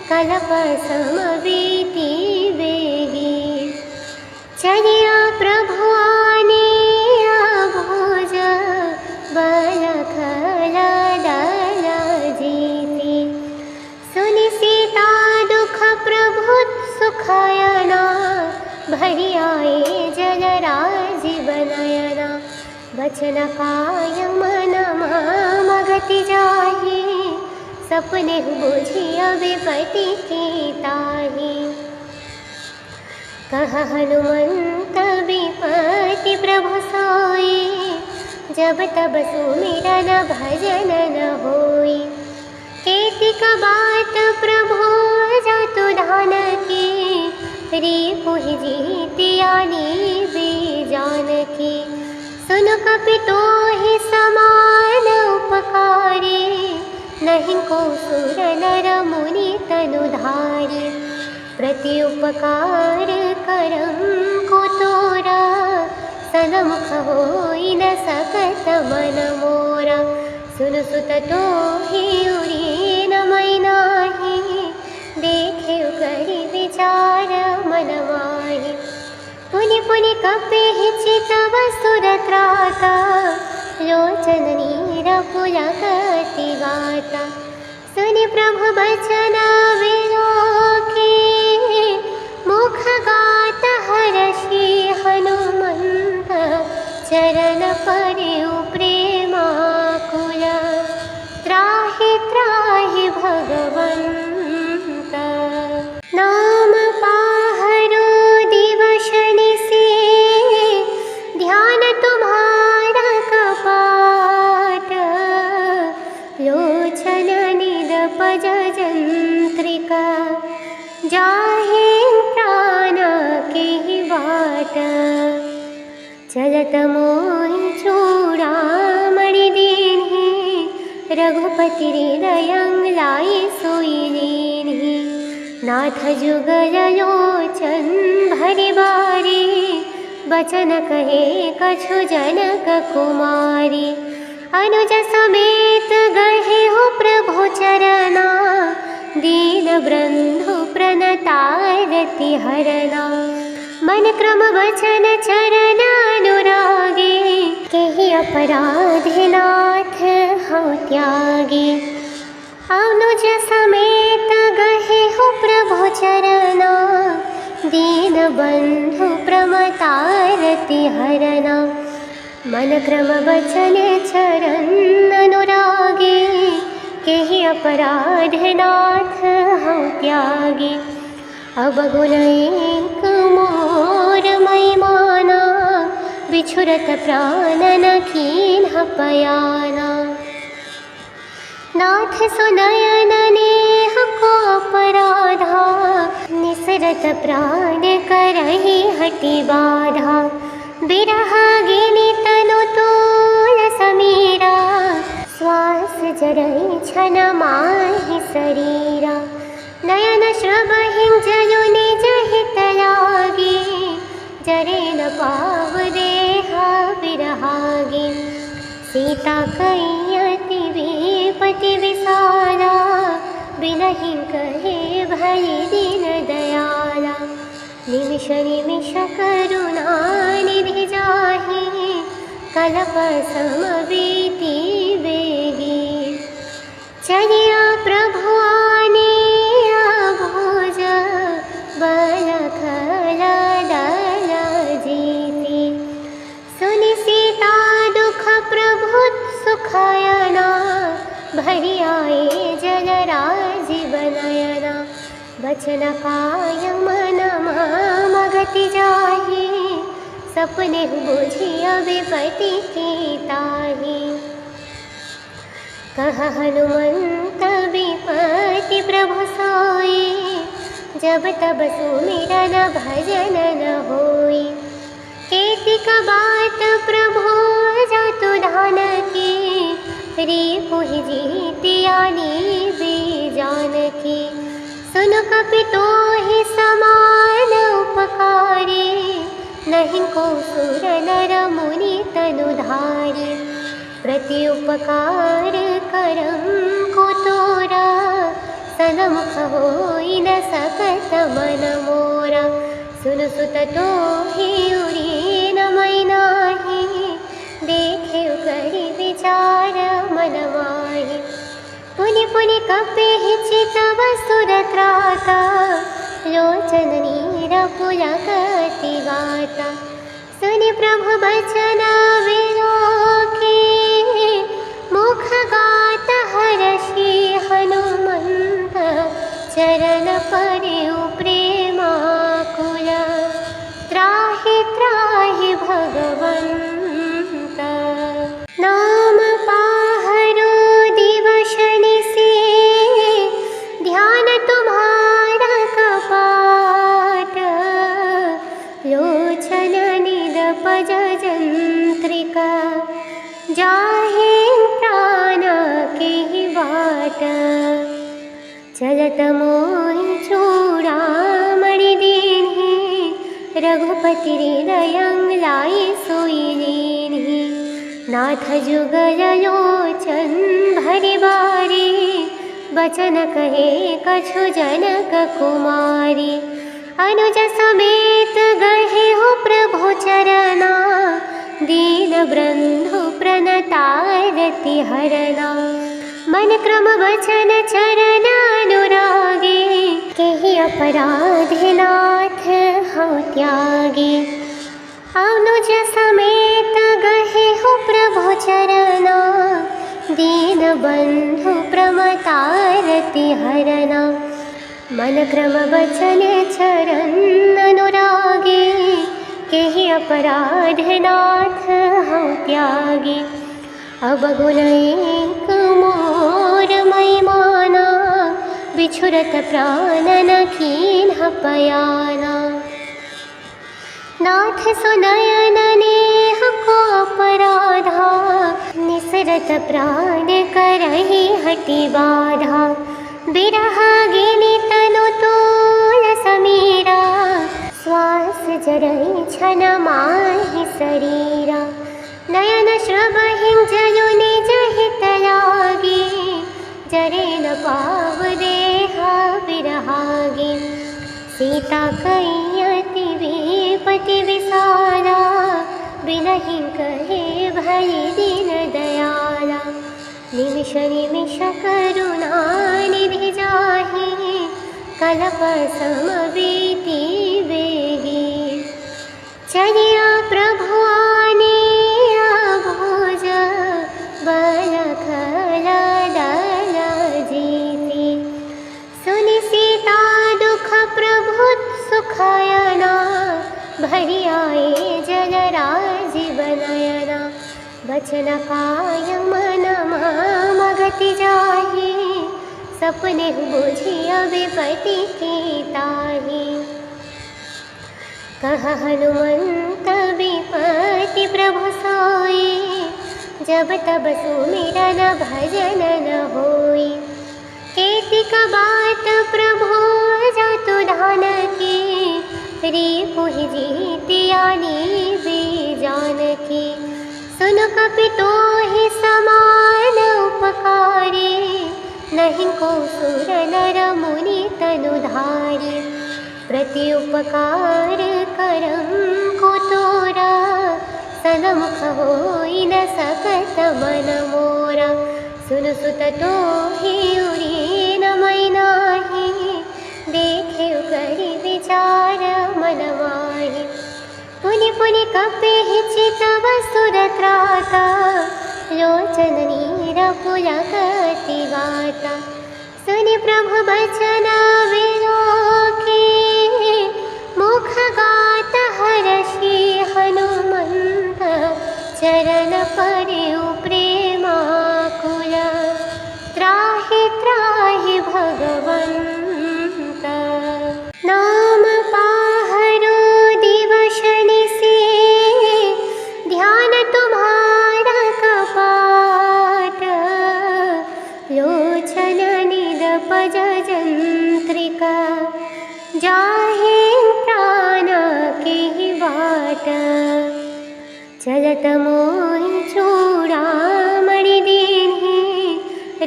कलप सम बीति बेगी। चलिया प्रभु आनिया भोज, बल खल दल जीति। सुनि सीता दुख प्रभु सुखयना, भरि आए जल राजीव वचन काय मन मगति जाहि, सपने बुझिया विपति की ताहि। कह हनुमंत विपति प्रभु सोई, जब तब सुमिरन भजन न होई। केतिक बात प्रभु जतु धान की, रिपुहि जीतियानी जानकी। सुन कपि तोहि समान उपकारी, नहीं को सुर नर मुनि तनुधारी। प्रति उपकार करम को तोरा, सनमुख होई न सकत मन मोरा। सुन सुत तोहि उरी न मैनाहि, देखे करि विचार मन माहि। पुनि पुनि कपिहि चितव सुर त्राता, लोचन नीर पुलकति गाता। सुनि प्रभु बचन विलोकी, मुख गात हरषि हनुमंत। चरण पर्यु प्रेमाकुल, त्राहि त्राहि भगवंत। नाम पाहरो दिवस निशि, ध्यान तुम्हारा कपाट। लोचन निरपज जंत्रिका, जाहि प्राण के बाट। चलत मोहि चूड़ामणि दीन्हि, रघुपति हृदयं लाइ सोई लीन्हि। नाथ जुगल लोचन भरि बारी, बचन कहे कछु जनक कुमारी। अनुज समेत गहे हो प्रभु चरना, दीन बंधु प्रणतारति हरना। मन क्रम वचन चरण अनुरागी, केहि अपराधि नाथ हौं त्यागी। अनुज समेत गहे हो प्रभु चरना, दीन बंधु प्रमतारति हरना। मन क्रम वचन चरण अनुरागी, केहि अपराधि नाथ हौं त्यागी। अवगुण एक मोर मई माना, बिछुरत प्राण न कीन्ह पयाना। नाथ सुनयन नेह को अपराधा, निसरत प्राण करहि हठि बाधा। बिरहागिनि तनु तोल समीरा, श्वास जरहि छन माहि शरीरा। नयन श्रवहि जयु निज हित लागी, जरे न पाव देहा बिरहागी। सीता कई अति विपति विसारा, बिनहि कहे भई दीन दयाला। निमिष निमिष करुणा निधि जाहि, कलप सम बीति बेगी। चलिया प्रभु आनिया भोज, बल खल दल जीति। सुनि सीता दुख प्रभु सुखयना, भरि आए जल राजीव नयना। वचन काय मन मगति जाहि, सपने बुझिया विपति की ताहि। कह हनुमंत विपति प्रभु सोई, जब तब सुमिरन भजन न होई। केतिक बात प्रभु जतु धान की, रिपुहि जीतियानी जानकी। सुन कपि तोहि समान उपकारी, नहीं को सुर नर मुनि तनुधारी। प्रति उपकार करम को तोरा, सनमुख होई न सकत मन मोरा। सुन सुत तोहि उरी न मैनाहि, देखे करि विचार मन माहि। पुनि पुनि कपिहि चितव सुर त्राता, लोचन नीर पुलकति गाता। सुनि प्रभु बचन विलो चंद्रिका जाहे प्राण के बाट चलत मोहि चूड़ामणि दीन्हि रघुपति हृदयं लाई सोई लीन्हि नाथ जुगल लोचन भरि बारी बचन कहे कछु जनक कुमारी अनुज समेत गहे हो प्रभु चरना दीन बंधु प्रणतारति हरना मन क्रम वचन चरण अनुरागे केहि अपराधि नाथ हूँ त्यागे अनुज समेत गहे हो प्रभु चरना दीन बंधु प्रमतारति हरना मन क्रम वचन चरण अनुरागे केहि अपराध नाथ हूँ त्यागे अब गुण एक मोर महिमाना बिछुरत प्राण न कीन्ह पयाना नाथ सुनयन नेह को अपराधा निसरत प्राण करहि हटि बाधा बिरह गिनि तनु तोल समीरा श्वास जरहि छन माहि शरीरा नयन श्रवहि जलु निज हित लागे जरे न पाव देहा बिरहागे सीता कैयति विपति विसारा बिनहि कहे भई दीन दयाला निमिष निमिष करुणा निधि जाहि कलप सम बीति बेगी चलिया प्रभु आनिया भोज बल खल दल जीति सुनि सीता दुख प्रभु सुखयना भरि आए जल राजीव नयना बचन काय मन मगति जाहि सपने बुझिया विपति की ताहि कह हनुमंत विपति प्रभु सोई जब तब सुमिरन भजन न होई केतिक बात प्रभु जतु धान की रिपुहि जीतियानी जानकी सुन कपितोहि समान उपकारी नहीं को सुर नर मुनि तनुधारी प्रति उपकार करम को तोरा सनमुख होई न सकत मन मोरा सुन सुत तोहि उरी न मैनाहि देखे करि विचार मन माहि पुनि पुनि कपिहि चितव सुर त्राता लोचन नीर पुलकति गाता सुनि प्रभु बचन विलोके मुख गात हर्षि हनुमंत चरण पर्यु प्रेमाकुल त्राहि त्राहि भगवंत नाम पाहरो दिवस निशि ध्यान तुम्हारा कपाट लोचन निदपज जंत्रिका जाहे प्राण के बाट चलत मोहि चूड़ामणि दीन्हि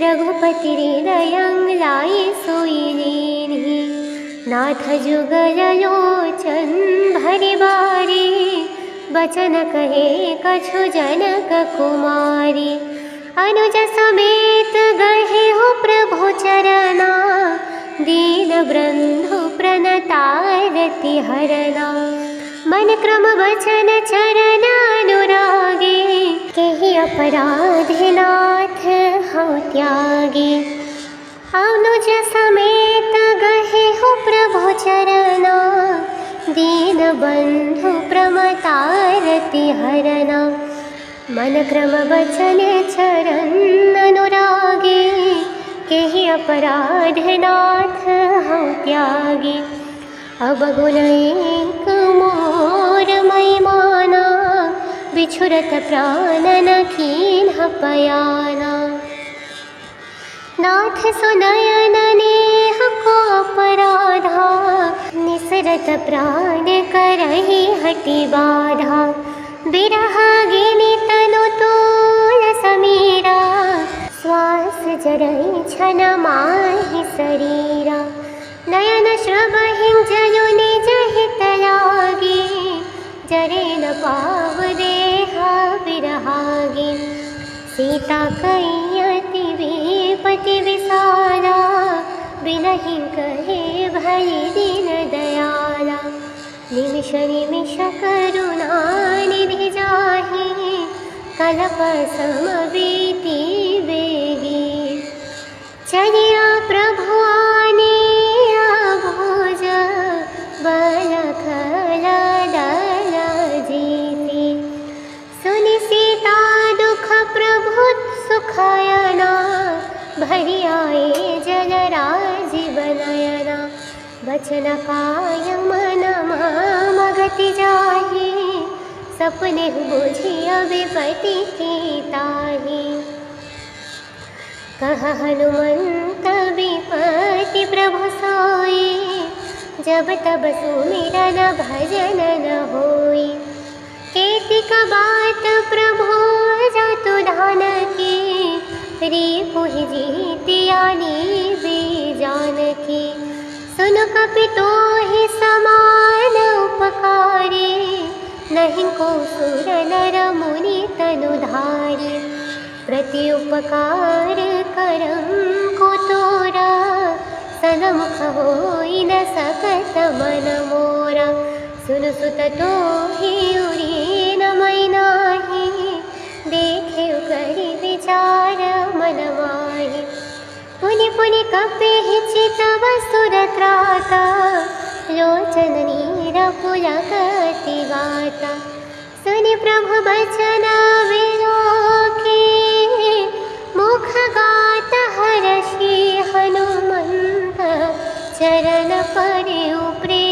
रघुपति हृदयं लाई सोई लीन्हि नाथ जुगल लोचन भरि बारी बचन कहे कछु जनक कुमारी अनुज समेत गहे हो प्रभु चरना दीन बंधु प्रणतारति हरना मन क्रम वचन चरण अनुरागे केहि अपराधि नाथ हूँ त्यागे अनुज समेत गहे हो प्रभु चरना दीन बंधु प्रमतारति हरना मन क्रम वचन चरण अनुरागे केहि अपराध नाथ हूँ त्यागे अब गुण एक मोर महिमाना बिछुरत प्राणन कीन्ह पयाना। नाथ सुनयन नेह को अपराधा, निसरत प्राण करहि हटि बाधा। बिरहागिनि तनु तूल समीरा, श्वास जरहि छन माहि शरीरा। नयन श्रवहि जयु निज हित लागे, जरे न पाव देहा बिरहागे। सीता कैयति विपति विसाला, बिनहि कहे भई दीन दयाला। निमिष निमिष करुणा निधि जाहि, कलप सम बीति बेगी। चलिया प्रभु आनिया भोज, बल खल दल जीति। सुनि सीता दुख प्रभु सुखयना, भरि आए जल राजीव नयना। बचन काय मन मगति जाहि, सपने बुझिय विपति की ताहि। कह हनुमंत विपति प्रभु सोई, जब तब सुमिरन भजन न होई। केतिक बात प्रभु जतु धान की, रिपुहि जीतियानि बीजानकी। सुन कपि तोहि समान उपकारी, नहीं को सुर नर मुनि तनुधारी। प्रति उपकार करम को तोरा, सनमुख होई न सकत मन मोरा। सुन सुत तोहि उरी न मैनाहि, देखे करि विचार मन माहि। पुनि पुनि कपिहि चितव सुर त्राता, लोचन नीर पुलकति गाता। सुनि प्रभु बचन विलोकी, मुख गात हर्षि हनुमंत। चरण परेउ प्रेम